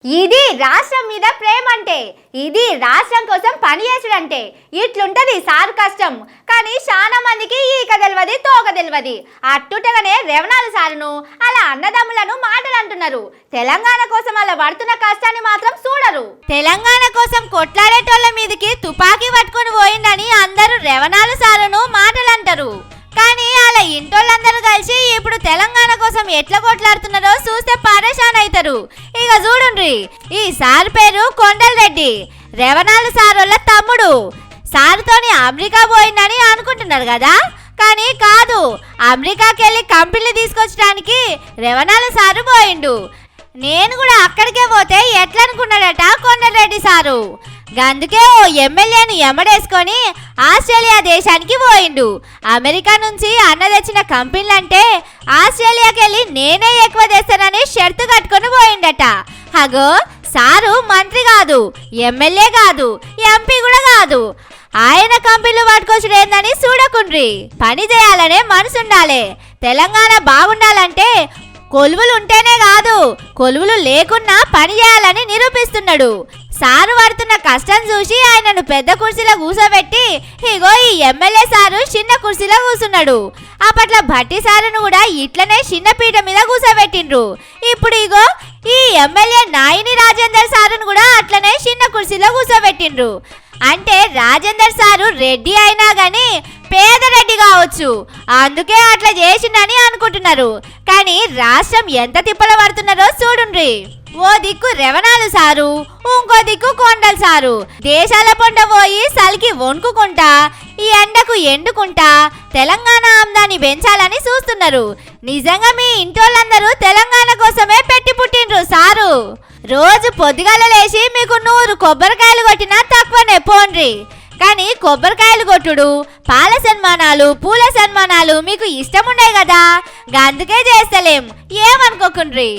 ఇది రాష్ట్రం మీద ప్రేమ అంటే, ఇది రాష్ట్రం కోసం పని చేసుడంటే ఇట్లుంటది సార్ కష్టం. కానీ చాలా మందికి ఈక తెలియదు తోక తెలియదు. అట్టుటగానే రెవనాలు సారును అలా అన్నదమ్ములను మాటలు అంటున్నారు. తెలంగాణ కోసం అలా పడుతున్న కష్టాన్ని మాత్రం చూడరు. తెలంగాణ కోసం కొట్లాడేటోళ్ళ మీదకి తుపాకీ పట్టుకుని పోయిందని అందరూ రెవనాలు సారును మాటలు అంటారు. కానీ అలా ఇంటోళ్ళందరూ కలిసి ఇప్పుడు తెలంగాణ కోసం ఎట్లా కొట్లాడుతున్నారో చూస్తే పరేషాన్ అవుతారు. ఇక చూడండి, ఈ సార్ పేరు కొండల్ రెడ్డి, రెవనాలు సార్ వాళ్ళ తమ్ముడు. సార్తోని అమెరికా పోయిందని అనుకుంటున్నారు కదా, కానీ కాదు. అమెరికాకి వెళ్ళి కంపెనీలు తీసుకొచ్చడానికి రెవనాలు సారు పోయిండు. నేను కూడా అక్కడికే పోతే ఎట్లా అనుకున్నాడట కొండల్ రెడ్డి సారు. అందుకే ఓ ఎమ్మెల్యేను ఎమ్మడేసుకొని ఆస్ట్రేలియా దేశానికి పోయిండు. అమెరికా నుంచి అన్న తెచ్చిన కంపెనీలంటే ఆస్ట్రేలియాకి వెళ్ళి నేనే ఎక్కువ తెస్తానని షర్తు కట్టుకొని పోయిండట. అగో సారు మంత్రి కాదు, ఎమ్మెల్యే కాదు, ఎంపీ కూడా కాదు. ఆయన కంపెనీలు పట్టుకొచ్చుడేందని చూడకుండ్రి. పని చేయాలనే మనసు ఉండాలి. తెలంగాణ బాగుండాలంటే కొలువులు ఉంటేనే కాదు, కొలువులు లేకున్నా పని చేయాలని నిరూపిస్తున్నాడు. సారు పడుతున్న కష్టం చూసి ఆయనను పెద్ద కుర్చీలో కూర్చోబెట్టి ఇగో ఈ ఎమ్మెల్యే సారు చిన్న కుర్చీలో కూర్చున్నాడు. అప్పట్లో భట్టి సారును కూడా ఇట్లనే చిన్న పీట మీద కూర్చోబెట్టిండ్రు. ఇప్పుడు ఇగో ఈ ఎమ్మెల్యే నాయిని రాజేందర్ సారును కూడా అట్లనే చిన్న కుర్చీలో కూర్చోబెట్టిండ్రు. అంటే రాజేందర్ సారు రెడ్డి అయినా గాని పేద రెడ్డి కావచ్చు, అందుకే అట్లా చేసిండని అనుకుంటున్నారు. కానీ రాష్ట్రం ఎంత తిప్పలు పడుతున్నారో చూడుండ్రి. ఓ దిక్కు రెవనాలు సారు, ఇంకో దిక్కు కొండల్ సారు. దేశాల పొండ పోయి సలికి వణుకుంటా, ఈ ఎండకు ఎండుకుంటా తెలంగాణ ఆమ్దాన్ని పెంచాలని చూస్తున్నారు. నిజంగా మీ ఇంటోళ్ళందరూ తెలంగాణ కోసమే పెట్టి పుట్టిండ్రు సారు. రోజు పొద్దుగాల లేచి మీకు 100 కొబ్బరికాయలు కొట్టినా తక్కువనే పోండ్రి. కానీ కొబ్బరికాయలు కొట్టుడు, పాల సన్మానాలు, పూల సన్మానాలు మీకు ఇష్టం ఉండే కదా, అందుకే చేస్తలేం, ఏమనుకోకుండ్రి.